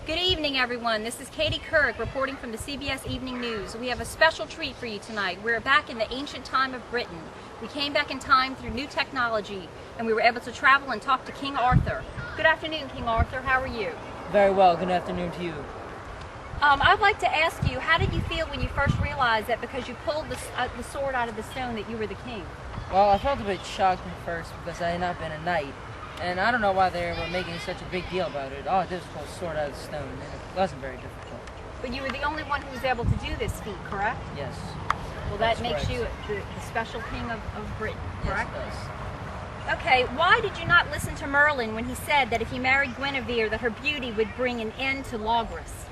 Good evening, everyone. This is Katie Kirk reporting from the CBS Evening News. We have a special treat for you tonight. We're back in the ancient time of Britain. We came back in time through new technology, and we were able to travel and talk to King Arthur. Good afternoon, King Arthur. How are you? Very well. Good afternoon to you. I'd like to ask you, how did you feel when you first realized that because you pulled the sword out of the stone that you were the king? Well, I felt a bit shocked at first because I had not been a knight. And I don't know why they were making such a big deal about it. All I did was pull a sword out of the stone, and it wasn't very difficult. But you were the only one who was able to do this feat, correct? Yes. Well, that That's makes correct. you the special king of Britain, correct? Yes, it does. Okay, why did you not listen to Merlin when he said that if you married Guinevere, that her beauty would bring an end to Logres?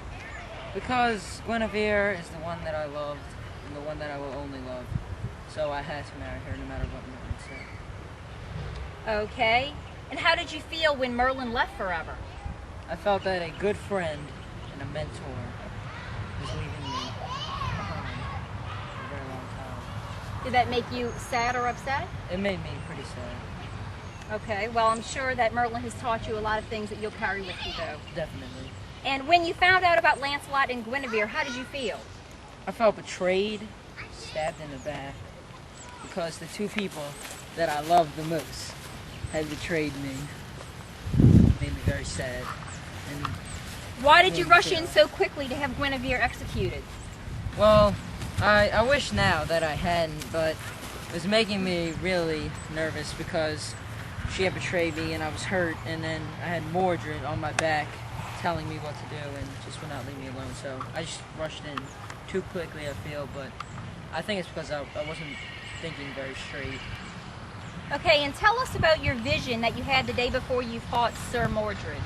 Because Guinevere is the one that I loved, and the one that I will only love. So I had to marry her no matter what Merlin said. Okay. And how did you feel when Merlin left forever? I felt that a good friend and a mentor was leaving me behind for a very long time. Did that make you sad or upset? It made me pretty sad. Okay, well, I'm sure that Merlin has taught you a lot of things that you'll carry with you, though. Definitely. And when you found out about Lancelot and Guinevere, how did you feel? I felt betrayed, stabbed in the back, because the two people that I loved the most had betrayed me. It made me very sad. And why did you rush in so quickly to have Guinevere executed? well, I wish now that I hadn't, but it was making me really nervous because she had betrayed me and I was hurt, and then I had Mordred on my back telling me what to do and just would not leave me alone. So I just rushed in too quickly, I feel, but I think it's because I wasn't thinking very straight. Okay, and tell us about your vision that you had the day before you fought Sir Mordred.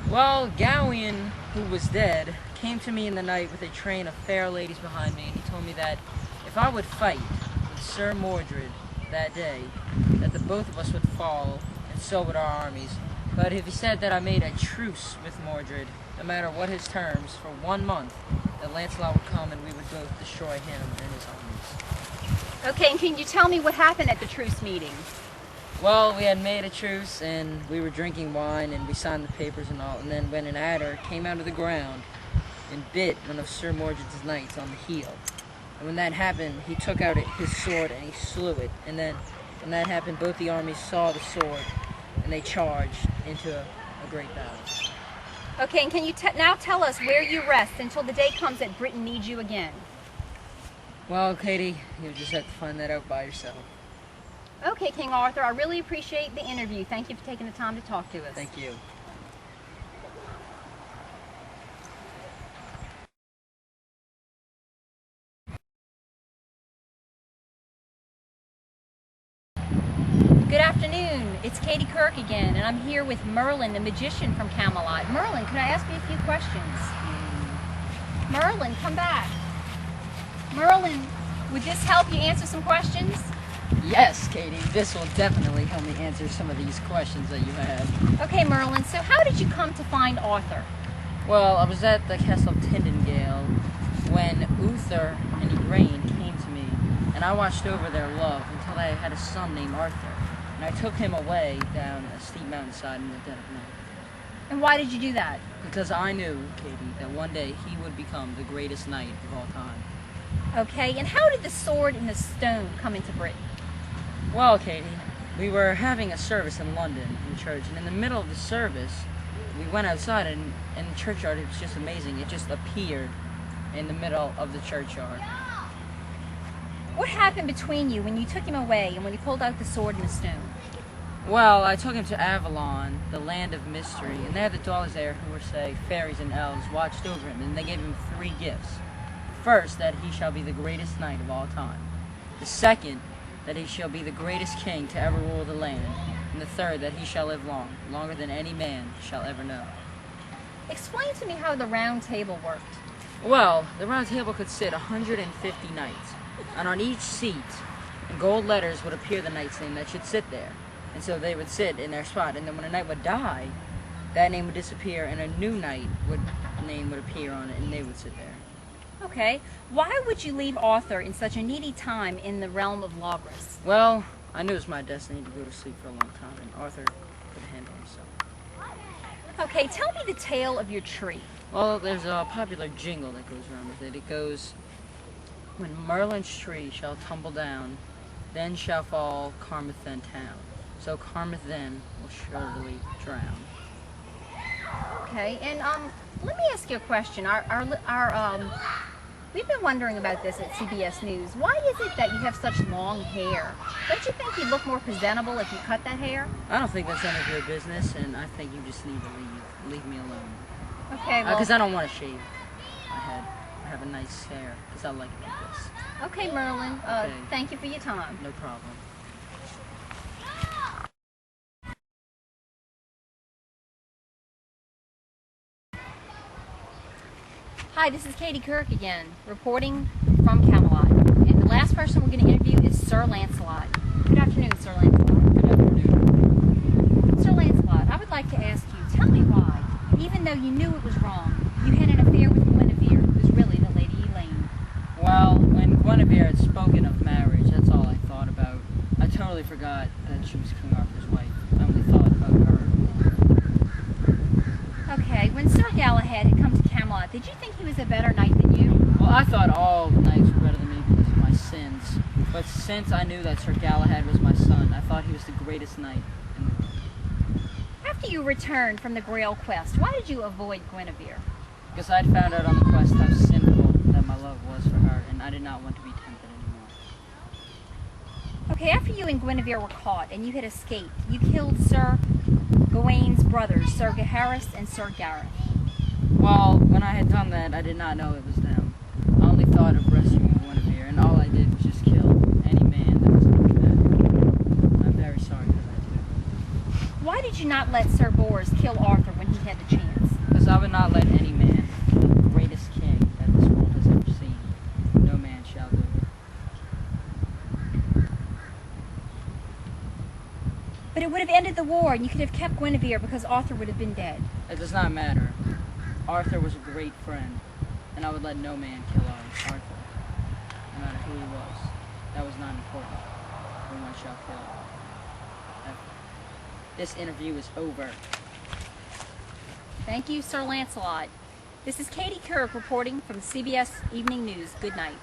Well, Gawain, who was dead, came to me in the night with a train of fair ladies behind me, and he told me that if I would fight with Sir Mordred that day, that the both of us would fall, and so would our armies. But if he said that I made a truce with Mordred, no matter what his terms, for 1 month, that Lancelot would come and we would both destroy him and his armies. Okay, and can you tell me what happened at the truce meeting? Well, we had made a truce, and we were drinking wine, and we signed the papers and all, and then when an adder came out of the ground and bit one of Sir Mordred's knights on the heel. And when that happened, he took out his sword and he slew it. And then when that happened, both the armies saw the sword, and they charged into a great battle. Okay, and can you now tell us where you rest until the day comes that Britain needs you again? Well, Katie, you'll just have to find that out by yourself. Okay, King Arthur, I really appreciate the interview. Thank you for taking the time to talk to us. Thank you. Good afternoon. It's Katie Kirk again, and I'm here with Merlin, the magician from Camelot. Merlin, could I ask you a few questions? Merlin, come back. Merlin, would this help you answer some questions? Yes, Katie, this will definitely help me answer some of these questions that you had. Okay, Merlin, so how did you come to find Arthur? Well, I was at the castle of Tintagel when Uther and Igraine came to me, and I watched over their love until they had a son named Arthur. And I took him away down a steep mountainside in the dead of night. And why did you do that? Because I knew, Katie, that one day he would become the greatest knight of all time. Okay, and how did the sword and the stone come into Britain? Well, Katie, we were having a service in London in church, and in the middle of the service, we went outside, and in the churchyard, it was just amazing. It just appeared in the middle of the churchyard. What happened between you when you took him away and when you pulled out the sword and the stone? Well, I took him to Avalon, the land of mystery, and there the daughters there who were, say, fairies and elves watched over him, and they gave him 3 gifts. First, that he shall be the greatest knight of all time. The second, that he shall be the greatest king to ever rule the land. And the third, that he shall live long, longer than any man shall ever know. Explain to me how the round table worked. Well, the round table could sit 150 knights, and on each seat, in gold letters would appear the knight's name that should sit there. And so they would sit in their spot, and then when a knight would die, that name would disappear, and a new name would appear on it, and they would sit there. Okay, why would you leave Arthur in such a needy time in the realm of Logres? Well, I knew it was my destiny to go to sleep for a long time, and Arthur could handle himself. Okay, tell me the tale of your tree. Well, there's a popular jingle that goes around with it. It goes, "When Merlin's tree shall tumble down, then shall fall Carmarthen town. So Carmarthen will surely drown." Okay, and let me ask you a question. We've been wondering about this at CBS News. Why is it that you have such long hair? Don't you think you'd look more presentable if you cut that hair? I don't think that's none of your business, and I think you just need to leave me alone. Okay, well. Because I don't want to shave my head. I have a nice hair, because I like it like this. Okay, Merlin. Okay. Thank you for your time. No problem. Hi, this is Katie Kirk again, reporting from Camelot. And the last person we're going to interview is Sir Lancelot. Good afternoon, Sir Lancelot. Good afternoon. Sir Lancelot, I would like to ask you, tell me why, even though you knew it was wrong, you had an affair with Guinevere, who was really the Lady Elaine. Well, when Guinevere had spoken of marriage, that's all I thought about. I totally forgot that she was King Arthur's wife. I only thought about her. Okay, when Sir Galahad had come to Camelot, did you think he was a better knight than you? Well, I thought all knights were better than me because of my sins. But since I knew that Sir Galahad was my son, I thought he was the greatest knight in the world. After you returned from the Grail quest, why did you avoid Guinevere? Because I'd found out on the quest how sinful that my love was for her, and I did not want to be tempted anymore. Okay, after you and Guinevere were caught and you had escaped, you killed Sir Gawain's brothers, Sir Gaheris and Sir Gareth. Well, when I had done that, I did not know it was them. I only thought of rescuing Guinevere, and all I did was just kill any man that was like that. I'm very sorry for that, too. Why did you not let Sir Bors kill Arthur when he had the chance? Because I would not let any man, the greatest king that this world has ever seen, no man shall do it. But it would have ended the war and you could have kept Guinevere because Arthur would have been dead. It does not matter. Arthur was a great friend, and I would let no man kill Arthur, no matter who he was. That was not important. No one shall kill him. This interview is over. Thank you, Sir Lancelot. This is Katie Kirk reporting from CBS Evening News. Good night.